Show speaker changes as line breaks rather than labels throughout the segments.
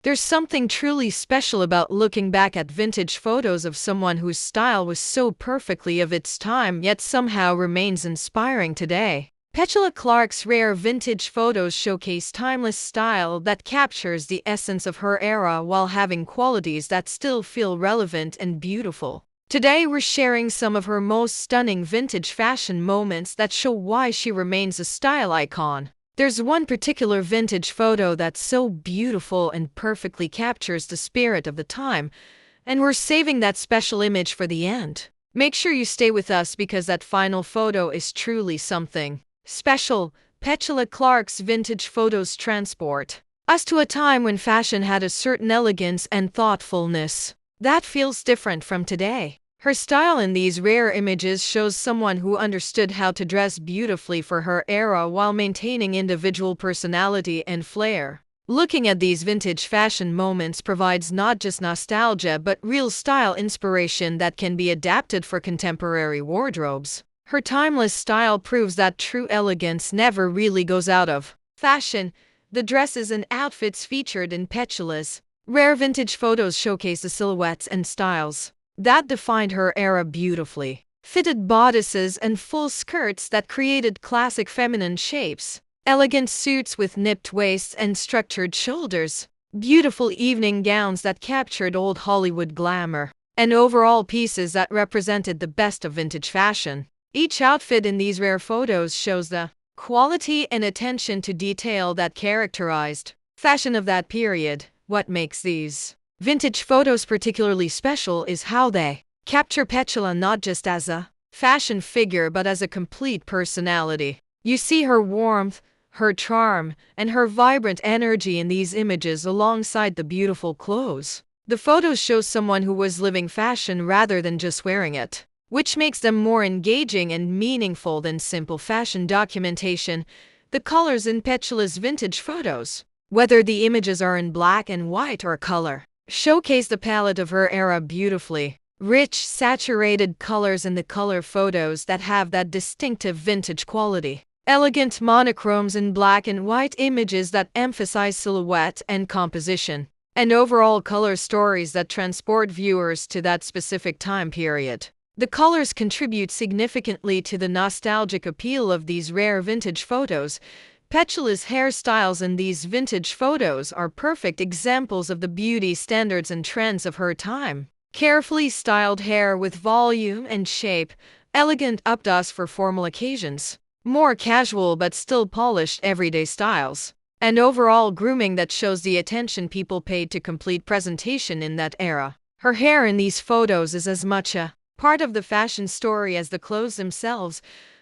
There's something truly special about looking back at vintage photos of someone whose style was so perfectly of its time yet somehow remains inspiring today. Petula Clark's rare vintage photos showcase timeless style that captures the essence of her era while having qualities that still feel relevant and beautiful. Today we're sharing some of her most stunning vintage fashion moments that show why she remains a style icon. There's one particular vintage photo that's so beautiful and perfectly captures the spirit of the time, and we're saving that special image for the end. Make sure you stay with us because that final photo is truly something special. Petula Clark's vintage photos transport us to a time when fashion had a certain elegance and thoughtfulness that feels different from today. Her style in these rare images shows someone who understood how to dress beautifully for her era while maintaining individual personality and flair. Looking at these vintage fashion moments provides not just nostalgia but real style inspiration that can be adapted for contemporary wardrobes. Her timeless style proves that true elegance never really goes out of fashion. The dresses and outfits featured in Petula's rare vintage photos showcase the silhouettes and styles that defined her era beautifully. Fitted bodices and full skirts that created classic feminine shapes, elegant suits with nipped waists and structured shoulders, beautiful evening gowns that captured old Hollywood glamour, and overall pieces that represented the best of vintage fashion. Each outfit in these rare photos shows the quality and attention to detail that characterized fashion of that period. What makes these vintage photos particularly special is how they capture Petula not just as a fashion figure but as a complete personality. You see her warmth, her charm, and her vibrant energy in these images alongside the beautiful clothes. The photos show someone who was living fashion rather than just wearing it, which makes them more engaging and meaningful than simple fashion documentation. The colors in Petula's vintage photos, whether the images are in black and white or color, showcase the palette of her era beautifully. Rich, saturated colors in the color photos that have that distinctive vintage quality. Elegant monochromes in black and white images that emphasize silhouette and composition. And overall color stories that transport viewers to that specific time period. The colors contribute significantly to the nostalgic appeal of these rare vintage photos. Petula's hairstyles in these vintage photos are perfect examples of the beauty standards and trends of her time. Carefully styled hair with volume and shape, elegant updos for formal occasions, more casual but still polished everyday styles, and overall grooming that shows the attention people paid to complete presentation in that era. Her hair in these photos is as much a part of the fashion story as the clothes themselves.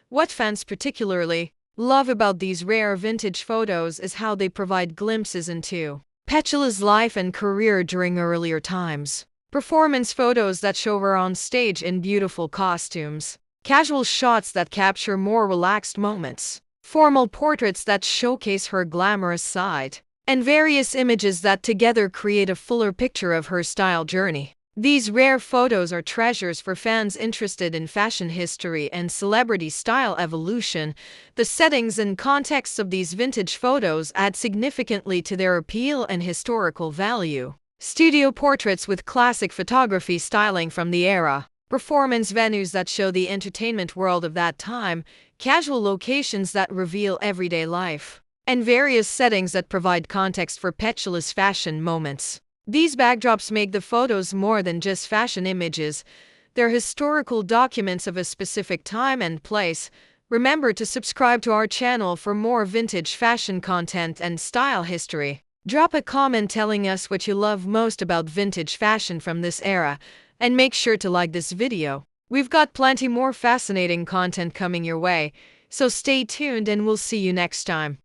What fans particularly love about these rare vintage photos is how they provide glimpses into Petula's life and career during earlier times. Performance photos that show her on stage in beautiful costumes, casual shots that capture more relaxed moments, formal portraits that showcase her glamorous side, and various images that together create a fuller picture of her style journey. These rare photos are treasures for fans interested in fashion history and celebrity style evolution. The settings and contexts of these vintage photos add significantly to their appeal and historical value. Studio portraits with classic photography styling from the era, performance venues that show the entertainment world of that time, casual locations that reveal everyday life, and various settings that provide context for Petula's fashion moments. These backdrops make the photos more than just fashion images. They're historical documents of a specific time and place. Remember to subscribe to our channel for more vintage fashion content and style history. Drop a comment telling us what you love most about vintage fashion from this era, and make sure to like this video. We've got plenty more fascinating content coming your way, so stay tuned and we'll see you next time.